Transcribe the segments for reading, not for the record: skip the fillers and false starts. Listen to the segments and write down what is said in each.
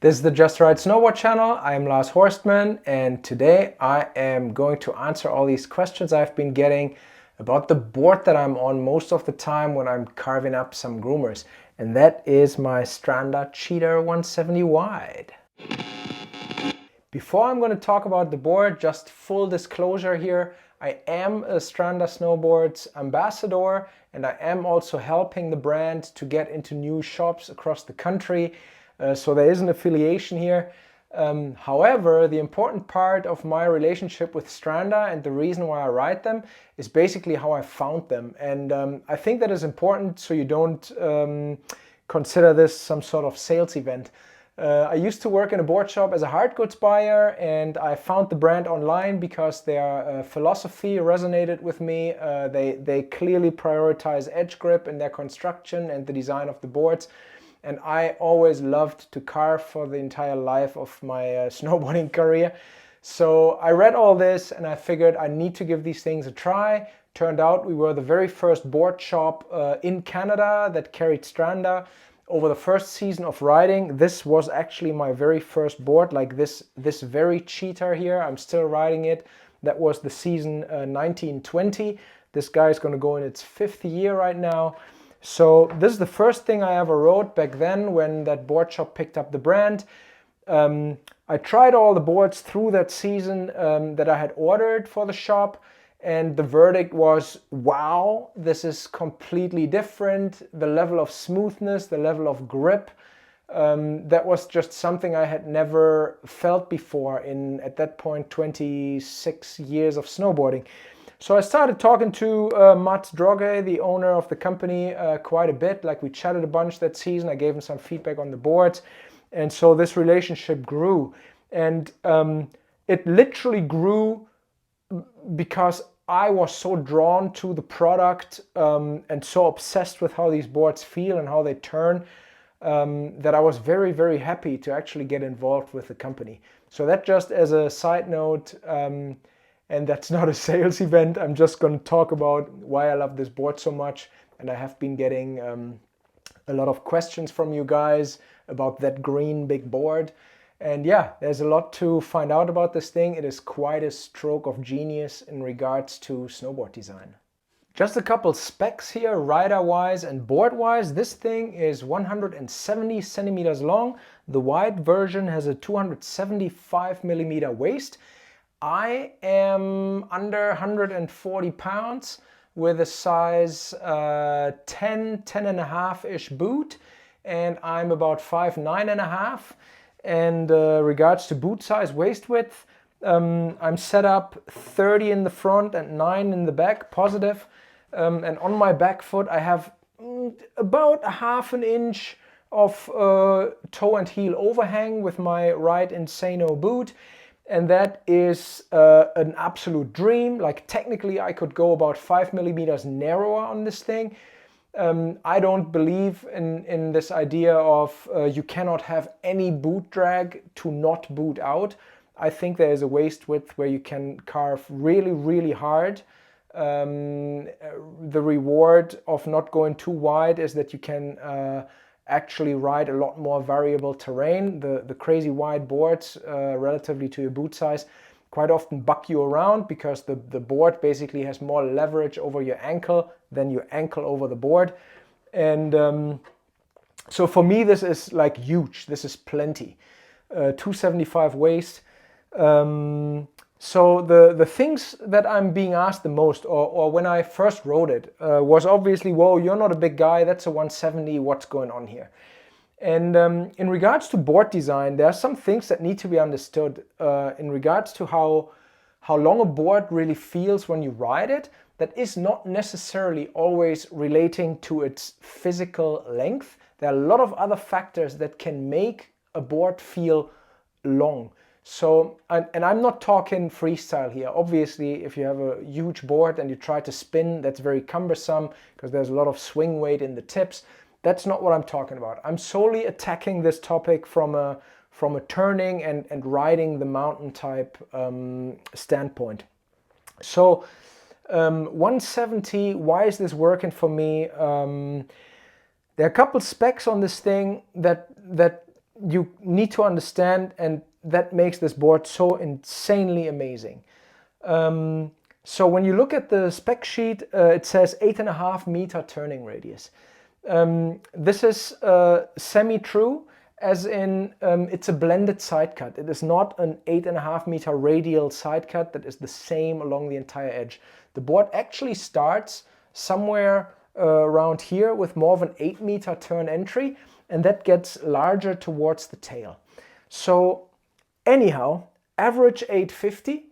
This is the Just Ride Snowboard channel. I am Lars Horstman, and today I am going to answer all these questions I've been getting about the board that I'm on most of the time when I'm carving up some groomers. And that is my Stranda Cheater 170 wide. Before I'm going to talk about the board, just full disclosure here, I am a Stranda Snowboards ambassador, and I am also helping the brand to get into new shops across the country. So there is an affiliation here. However, the important part of my relationship with Stranda and the reason why I ride them is basically how I found them. And I think that is important so you don't consider this some sort of sales event. I used to work in a board shop as a hard goods buyer, and I found the brand online because their philosophy resonated with me. They clearly prioritize edge grip in their construction and the design of the boards. And I always loved to carve for the entire life of my snowboarding career. So I read all this and I figured I need to give these things a try. Turned out we were the very first board shop in Canada that carried Stranda. Over the first season of riding, this was actually my very first board, like this very Cheater here. I'm still riding it. That was the season 1920. This guy is going to go in its 5th year right now. So this is the first thing I ever rode back then when that board shop picked up the brand. I tried all the boards through that season that I had ordered for the shop, and the verdict was, wow, this is completely different. The level of smoothness, the level of grip, that was just something I had never felt before in, at that point, 26 years of snowboarding. So I started talking to Mats Droge, the owner of the company, quite a bit. Like, we chatted a bunch that season. I gave him some feedback on the boards. And so this relationship grew. And it literally grew because I was so drawn to the product and so obsessed with how these boards feel and how they turn that I was very, very happy to actually get involved with the company. So that, just as a side note, and that's not a sales event. I'm just going to talk about why I love this board so much. And I have been getting a lot of questions from you guys about that green big board. And yeah, there's a lot to find out about this thing. It is quite a stroke of genius in regards to snowboard design. Just a couple specs here, rider-wise and board-wise. This thing is 170 centimeters long. The wide version has a 275 millimeter waist. I am under 140 pounds with a size 10 and a half-ish boot, and I'm about 5'9" and a half. And regards to boot size, waist width, I'm set up 30 in the front and 9 in the back, positive. And on my back foot I have about 1/2 inch of toe and heel overhang with my right Insano boot. And that is an absolute dream. Like, technically I could go about 5 millimeters narrower on this thing. I don't believe in this idea of you cannot have any boot drag to not boot out. I think there is a waist width where you can carve really, really hard. The reward of not going too wide is that you can actually ride a lot more variable terrain. The crazy wide boards relatively to your boot size quite often buck you around because the board basically has more leverage over your ankle than your ankle over the board. And so for me this is like huge. This is plenty. 275 waist. So the things that I'm being asked the most, or when I first wrote it, was obviously, whoa, you're not a big guy, that's a 170, what's going on here? And in regards to board design, there are some things that need to be understood in regards to how long a board really feels when you ride it. That is not necessarily always relating to its physical length. There are a lot of other factors that can make a board feel long. So, and I'm not talking freestyle here. Obviously, if you have a huge board and you try to spin, that's very cumbersome because there's a lot of swing weight in the tips. That's not what I'm talking about. I'm solely attacking this topic from a turning and riding the mountain type standpoint. So 170, why is this working for me? There are a couple specs on this thing that you need to understand, and that makes this board so insanely amazing. So when you look at the spec sheet, it says 8.5 meter turning radius. This is semi-true, as in it's a blended side cut. It is not an 8.5 meter radial side cut that is the same along the entire edge. The board actually starts somewhere around here with more of an 8 meter turn entry, and that gets larger towards the tail. So anyhow, average 850.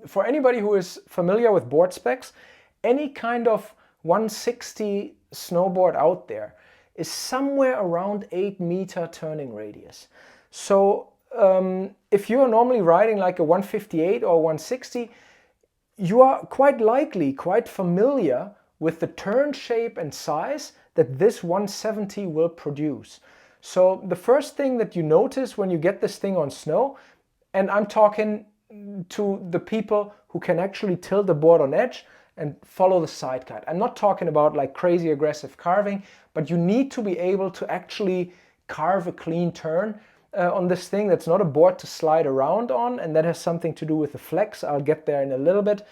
For anybody who is familiar with board specs, any kind of 160 snowboard out there is somewhere around 8 meter turning radius. So if you're normally riding like a 158 or 160, you are quite likely quite familiar with the turn shape and size that this 170 will produce. So the first thing that you notice when you get this thing on snow, and I'm talking to the people who can actually tilt the board on edge and follow the side cut. I'm not talking about like crazy aggressive carving, but you need to be able to actually carve a clean turn on this thing. That's not a board to slide around on, and that has something to do with the flex. I'll get there in a little bit.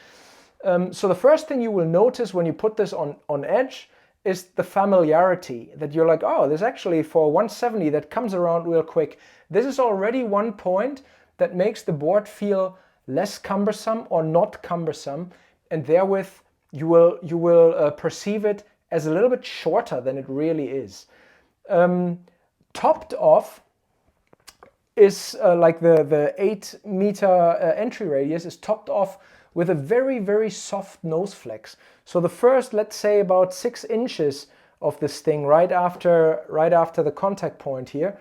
So the first thing you will notice when you put this on edge is the familiarity, that you're like, oh, this actually for 170 that comes around real quick. This is already one point that makes the board feel less cumbersome or not cumbersome, and therewith you will perceive it as a little bit shorter than it really is. Topped off is like the 8 meter entry radius is topped off with a very, very soft nose flex. So the first, let's say about 6 inches of this thing right after the contact point here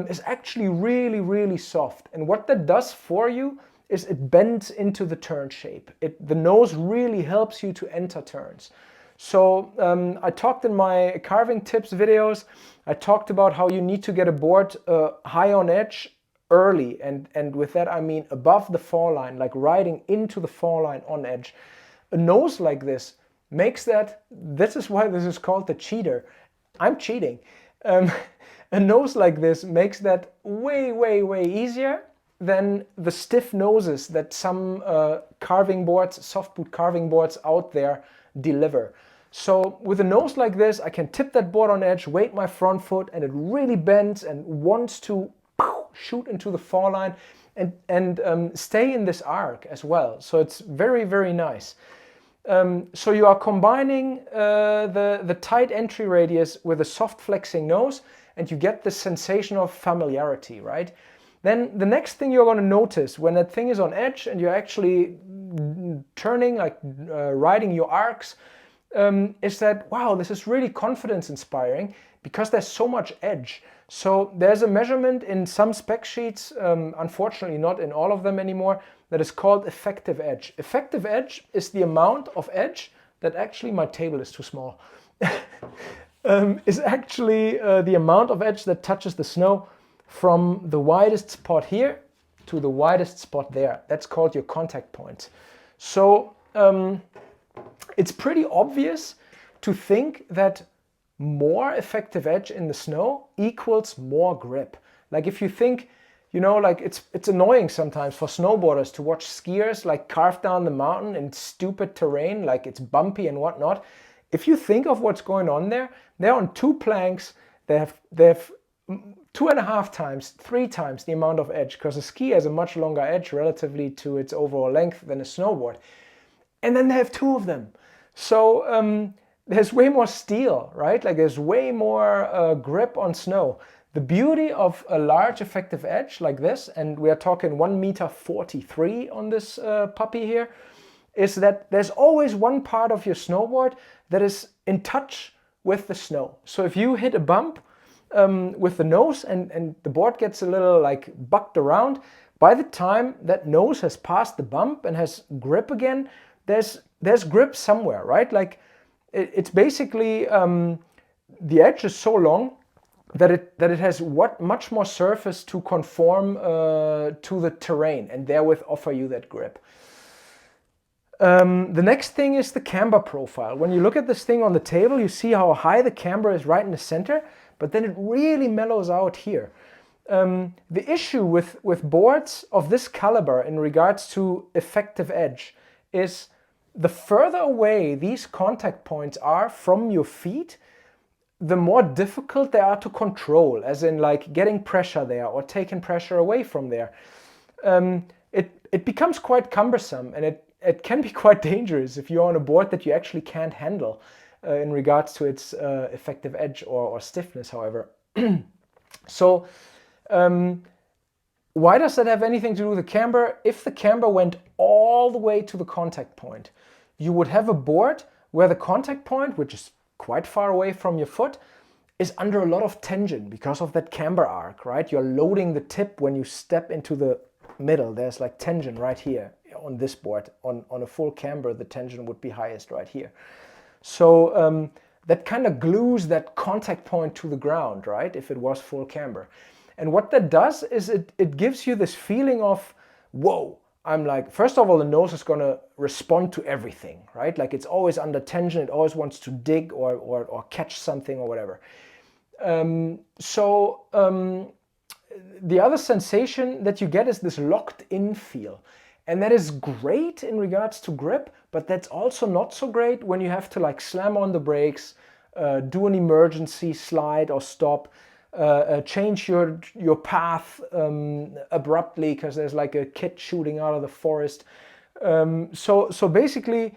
is actually really, really soft. And what that does for you is it bends into the turn shape. The nose really helps you to enter turns. So I talked in my carving tips videos, I talked about how you need to get a board high on edge early, and with that I mean above the fall line, like riding into the fall line on edge. A nose like this makes that, this is why this is called the cheater. I'm cheating. A nose like this makes that way, way, way easier than the stiff noses that some carving boards, softboot carving boards out there deliver. So with a nose like this, I can tip that board on edge, weight my front foot, and it really bends and wants to shoot into the fall line and stay in this arc as well. So it's very, very nice. So you are combining the tight entry radius with a soft flexing nose, and you get this sensation of familiarity, right? Then the next thing you're going to notice when that thing is on edge and you're actually turning, like riding your arcs, is that, wow, this is really confidence inspiring because there's so much edge. So there's a measurement in some spec sheets, unfortunately not in all of them anymore, that is called effective edge. Effective edge is the amount of edge that actually, my table is too small, is actually the amount of edge that touches the snow from the widest spot here to the widest spot there. That's called your contact point. So it's pretty obvious to think that more effective edge in the snow equals more grip. Like if you think, you know, like it's annoying sometimes for snowboarders to watch skiers like carve down the mountain in stupid terrain, like it's bumpy and whatnot. If you think of what's going on there, they're on 2 planks, they have 2.5 times, 3 times the amount of edge, because a ski has a much longer edge relatively to its overall length than a snowboard. And then they have 2 of them. So there's way more steel, right? Like there's way more grip on snow. The beauty of a large effective edge like this, and we are talking 1.43 meters on this puppy here, is that there's always one part of your snowboard that is in touch with the snow. So if you hit a bump with the nose and the board gets a little like bucked around, by the time that nose has passed the bump and has grip again, there's grip somewhere, right? Like it's basically the edge is so long that it has much more surface to conform to the terrain and therewith offer you that grip. The next thing is the camber profile. When you look at this thing on the table, you see how high the camber is right in the center. but then it really mellows out here. The issue with boards of this caliber in regards to effective edge is the further away these contact points are from your feet, the more difficult they are to control, as in like getting pressure there or taking pressure away from there. It becomes quite cumbersome, and it can be quite dangerous if you're on a board that you actually can't handle in regards to its effective edge or stiffness, however. So why does that have anything to do with the camber? If the camber went all the way to the contact point, you would have a board where the contact point, which is quite far away from your foot, is under a lot of tension because of that camber arc, right? You're loading the tip when you step into the middle. There's like tension right here on this board. On a full camber, the tension would be highest right here. So that kind of glues that contact point to the ground, right? If it was full camber. And what that does is it gives you this feeling of, whoa, I'm like, first of all, the nose is going to respond to everything, right? Like it's always under tension. It always wants to dig or catch something or whatever. The other sensation that you get is this locked in feel. And that is great in regards to grip, but that's also not so great when you have to like slam on the brakes, do an emergency slide or stop, change your path abruptly because there's like a kid shooting out of the forest. So basically,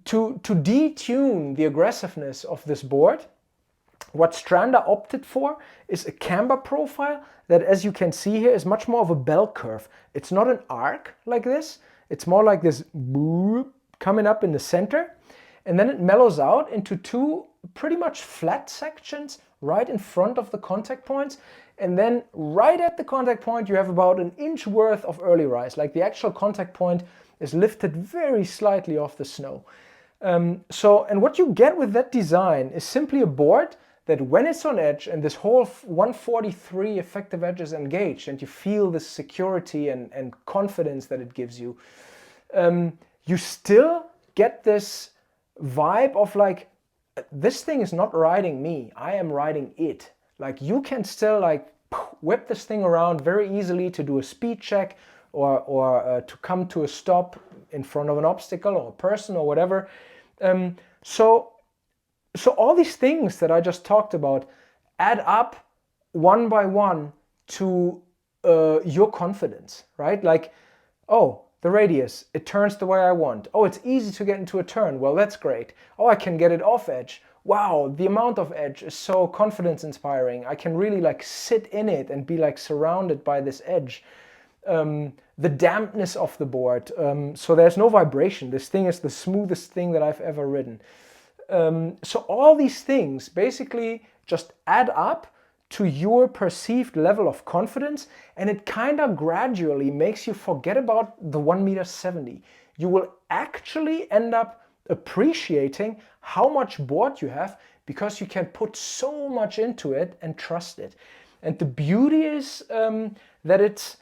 to detune the aggressiveness of this board, what Stranda opted for is a camber profile that, as you can see here, is much more of a bell curve. It's not an arc like this. It's more like this coming up in the center, and then it mellows out into two pretty much flat sections right in front of the contact points. And then right at the contact point, you have about an inch worth of early rise. Like the actual contact point is lifted very slightly off the snow. And what you get with that design is simply a board that when it's on edge and this whole 143 effective edge is engaged and you feel this security and confidence that it gives you, you still get this vibe of like, this thing is not riding me, I am riding it. Like you can still like whip this thing around very easily to do a speed check or to come to a stop in front of an obstacle or a person or whatever. So all these things that I just talked about add up one by one to your confidence, right? Like, oh, the radius, it turns the way I want. Oh, it's easy to get into a turn. Well, that's great. Oh, I can get it off edge. Wow, the amount of edge is so confidence inspiring. I can really like sit in it and be like surrounded by this edge. The dampness of the board. So there's no vibration. This thing is the smoothest thing that I've ever ridden. So all these things basically just add up to your perceived level of confidence, and it kind of gradually makes you forget about the 1.70 m. You will actually end up appreciating how much board you have because you can put so much into it and trust it. And the beauty is that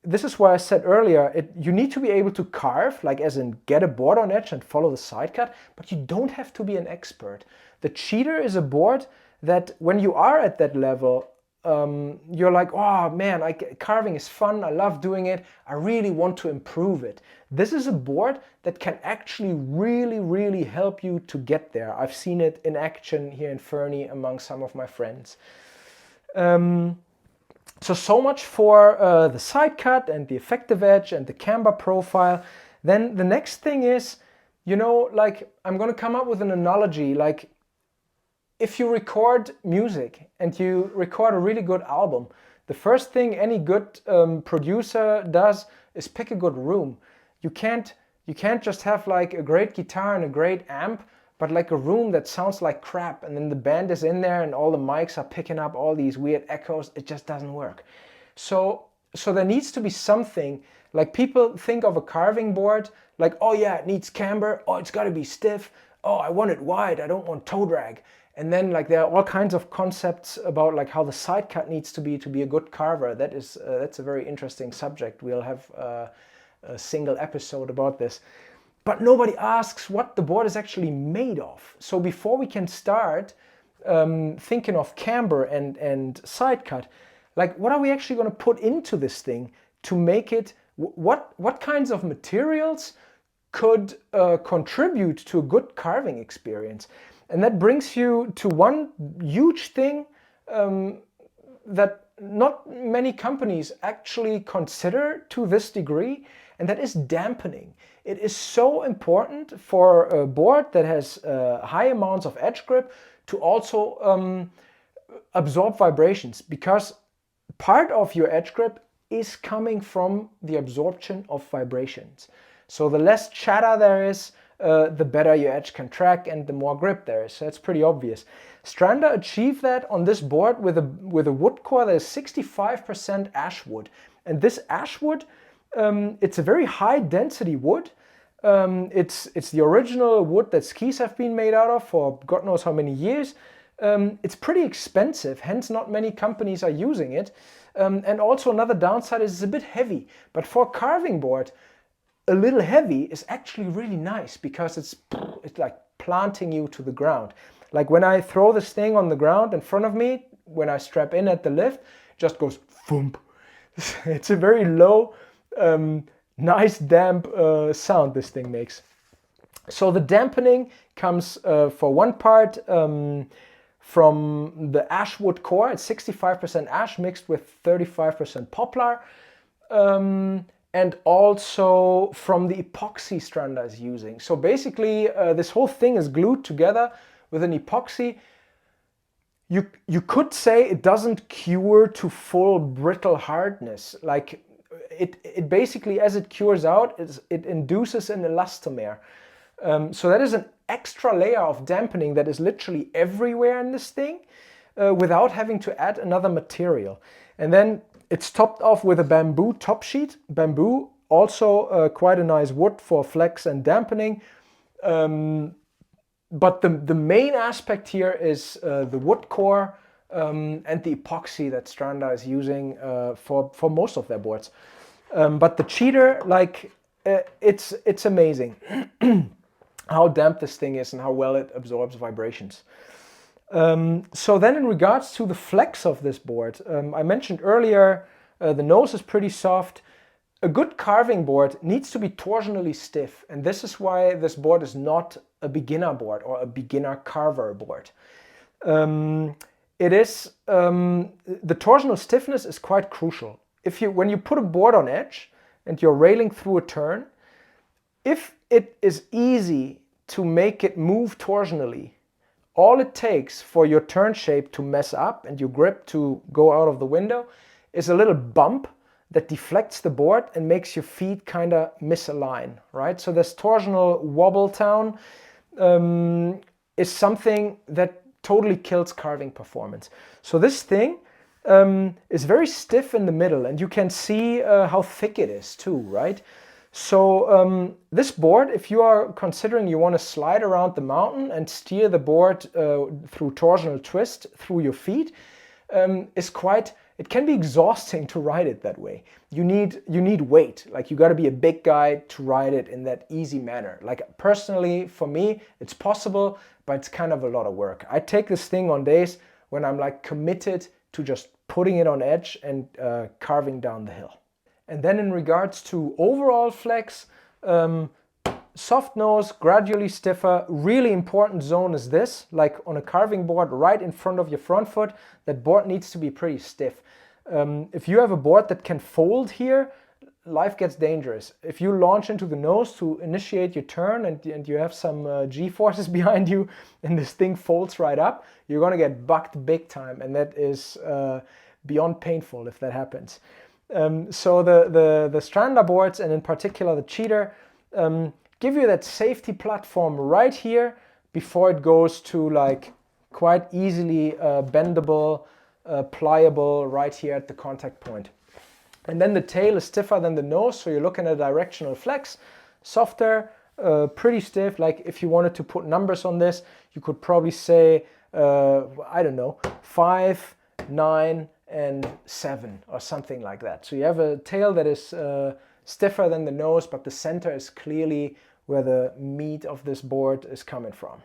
this is why I said earlier, you need to be able to carve, like as in get a board on edge and follow the sidecut, but you don't have to be an expert. The Cheater is a board that when you are at that level, you're like, oh man, carving is fun, I love doing it, I really want to improve it. This is a board that can actually really, really help you to get there. I've seen it in action here in Fernie among some of my friends. So much for the sidecut and the effective edge and the camber profile. Then the next thing is, you know, like I'm going to come up with an analogy. Like if you record music and you record a really good album, the first thing any good producer does is pick a good room. You can't just have like a great guitar and a great amp, but like a room that sounds like crap, and then the band is in there and all the mics are picking up all these weird echoes. It just doesn't work. So there needs to be something, like people think of a carving board, like, oh yeah, it needs camber, oh it's gotta be stiff, oh I want it wide, I don't want toe drag. And then like there are all kinds of concepts about like how the side cut needs to be a good carver. That's a very interesting subject. We'll have a single episode about this. But nobody asks what the board is actually made of. So before we can start, thinking of camber and sidecut, like what are we actually going to put into this thing to make it, what kinds of materials could contribute to a good carving experience? And that brings you to one huge thing that not many companies actually consider to this degree, and that is dampening. It is so important for a board that has high amounts of edge grip to also absorb vibrations, because part of your edge grip is coming from the absorption of vibrations. So the less chatter there is, the better your edge can track and the more grip there is. So that's pretty obvious. Stranda achieved that on this board with a wood core that is 65% ash wood. And this ash wood, it's a very high density wood. It's the original wood that skis have been made out of for God knows how many years. It's pretty expensive, hence not many companies are using it. And also another downside is it's a bit heavy. But for a carving board, a little heavy is actually really nice, because it's like planting you to the ground. Like when I throw this thing on the ground in front of me, when I strap in at the lift, it just goes thump. It's a very low, nice damp sound this thing makes. So the dampening comes for one part from the ash wood core. It's 65% ash mixed with 35% poplar. And also from the epoxy Stranda is using. So basically this whole thing is glued together with an epoxy. You could say it doesn't cure to full brittle hardness. Like it basically, as it cures out, it induces an elastomer. So that is an extra layer of dampening that is literally everywhere in this thing without having to add another material. And then it's topped off with a bamboo top sheet. Bamboo, also quite a nice wood for flex and dampening. But the main aspect here is the wood core and the epoxy that Stranda is using for most of their boards. But the cheater, like, it's amazing how damp this thing is and how well it absorbs vibrations. So then in regards to the flex of this board, I mentioned earlier the nose is pretty soft. A good carving board needs to be torsionally stiff, and this is why this board is not a beginner board or a beginner carver board. It is the torsional stiffness is quite crucial. When you put a board on edge and you're railing through a turn, if it is easy to make it move torsionally, all it takes for your turn shape to mess up and your grip to go out of the window is a little bump that deflects the board and makes your feet kind of misalign, right? So this torsional wobble town is something that totally kills carving performance. So this thing is very stiff in the middle, and you can see how thick it is too, right? So this board, if you are considering you want to slide around the mountain and steer the board through torsional twist through your feet, it can be exhausting to ride it that way. You need weight. Like, you got to be a big guy to ride it in that easy manner. Like, personally, for me, it's possible, but it's kind of a lot of work. I take this thing on days when I'm like committed to just putting it on edge and carving down the hill. And then in regards to overall flex, soft nose, gradually stiffer. Really important zone is this, like on a carving board right in front of your front foot, that board needs to be pretty stiff. If you have a board that can fold here, life gets dangerous. If you launch into the nose to initiate your turn and you have some G-forces behind you and this thing folds right up, you're gonna get bucked big time, and that is beyond painful if that happens. So the Stranda boards, and in particular the Cheater, give you that safety platform right here before it goes to like quite easily bendable, pliable right here at the contact point. And then the tail is stiffer than the nose, so you're looking at a directional flex, softer, pretty stiff. Like, if you wanted to put numbers on this, you could probably say, I don't know, 5, 9, and 7 or something like that. So you have a tail that is stiffer than the nose, but the center is clearly where the meat of this board is coming from.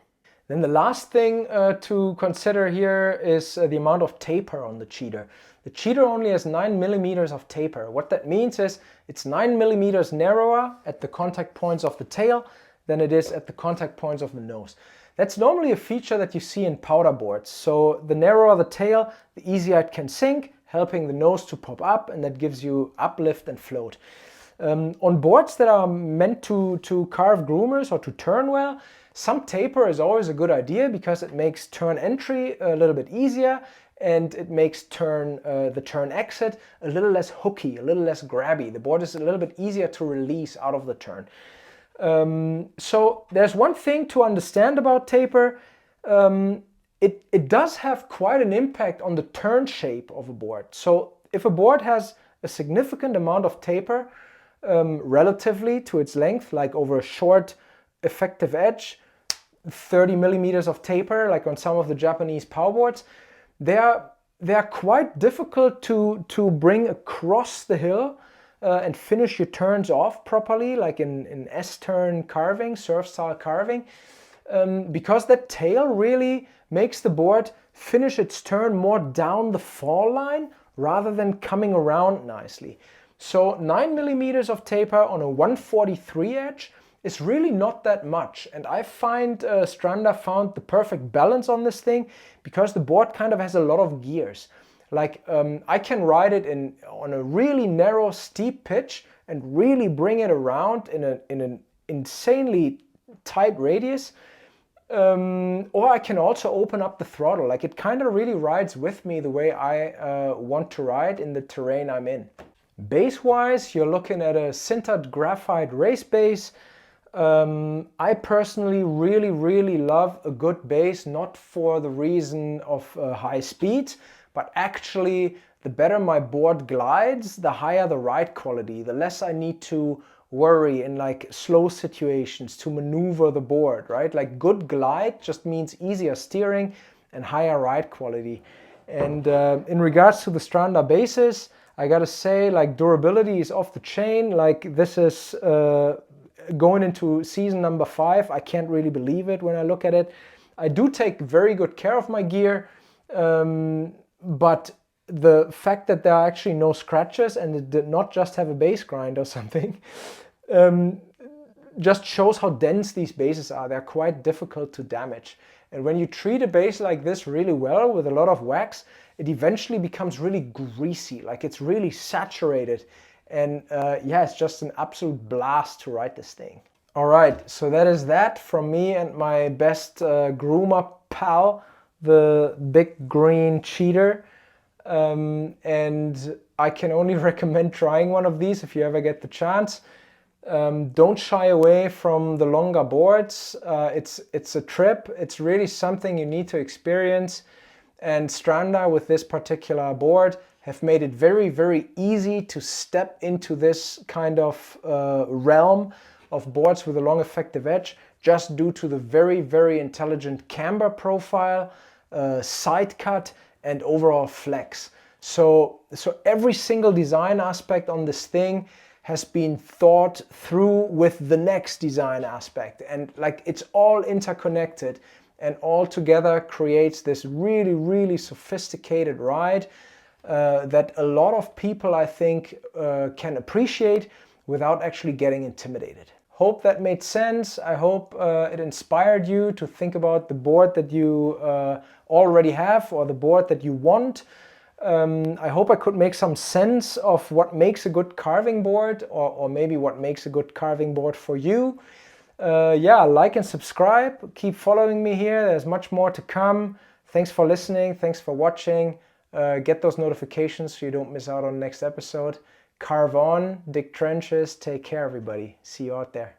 Then the last thing to consider here is the amount of taper on the cheater. The cheater only has 9 millimeters of taper. What that means is it's 9 millimeters narrower at the contact points of the tail than it is at the contact points of the nose. That's normally a feature that you see in powder boards. So the narrower the tail, the easier it can sink, helping the nose to pop up, and that gives you uplift and float. On boards that are meant to carve groomers or to turn well, some taper is always a good idea because it makes turn entry a little bit easier, and it makes the turn exit a little less hooky, a little less grabby. The board is a little bit easier to release out of the turn. So there's one thing to understand about taper. It does have quite an impact on the turn shape of a board. So if a board has a significant amount of taper relatively to its length, like over a short effective edge, 30 millimeters of taper, like on some of the Japanese power boards, they are quite difficult to bring across the hill and finish your turns off properly, like in S-turn carving, surf style carving, because that tail really makes the board finish its turn more down the fall line rather than coming around nicely. So 9 millimeters of taper on a 143 edge is really not that much, and I find Stranda found the perfect balance on this thing because the board kind of has a lot of gears. Like I can ride it on a really narrow steep pitch and really bring it around in an insanely tight radius, or I can also open up the throttle. Like it kind of really rides with me the way I want to ride in the terrain I'm in. Base wise, you're looking at a sintered graphite race base. I personally really love a good base, not for the reason of high speed, but actually the better my board glides, the higher the ride quality, the less I need to worry in like slow situations to maneuver the board, right? Like good glide just means easier steering and higher ride quality. And in regards to the Stranda bases, I gotta say, like durability is off the chain. Like this is going into season number 5, I can't really believe it when I look at it. I do take very good care of my gear, but the fact that there are actually no scratches and it did not just have a base grind or something, just shows how dense these bases are. They're quite difficult to damage. And when you treat a base like this really well with a lot of wax, it eventually becomes really greasy, like it's really saturated. And yeah, it's just an absolute blast to ride this thing. All right, so that is that from me and my best groomer pal, the big green cheater. And I can only recommend trying one of these if you ever get the chance. Don't shy away from the longer boards. It's a trip. It's really something you need to experience. And Stranda, with this particular board, have made it very easy to step into this kind of realm of boards with a long effective edge, just due to the very intelligent camber profile, sidecut, and overall flex. So every single design aspect on this thing has been thought through with the next design aspect, and like it's all interconnected and all together creates this really sophisticated ride that a lot of people, I think, can appreciate without actually getting intimidated. Hope that made sense. I hope it inspired you to think about the board that you already have or the board that you want. I hope I could make some sense of what makes a good carving board, or maybe what makes a good carving board for you. Yeah, like and subscribe. Keep following me here. There's much more to come. Thanks for listening. Thanks for watching. Get those notifications so you don't miss out on the next episode. Carve on, dig trenches. Take care, everybody. See you out there.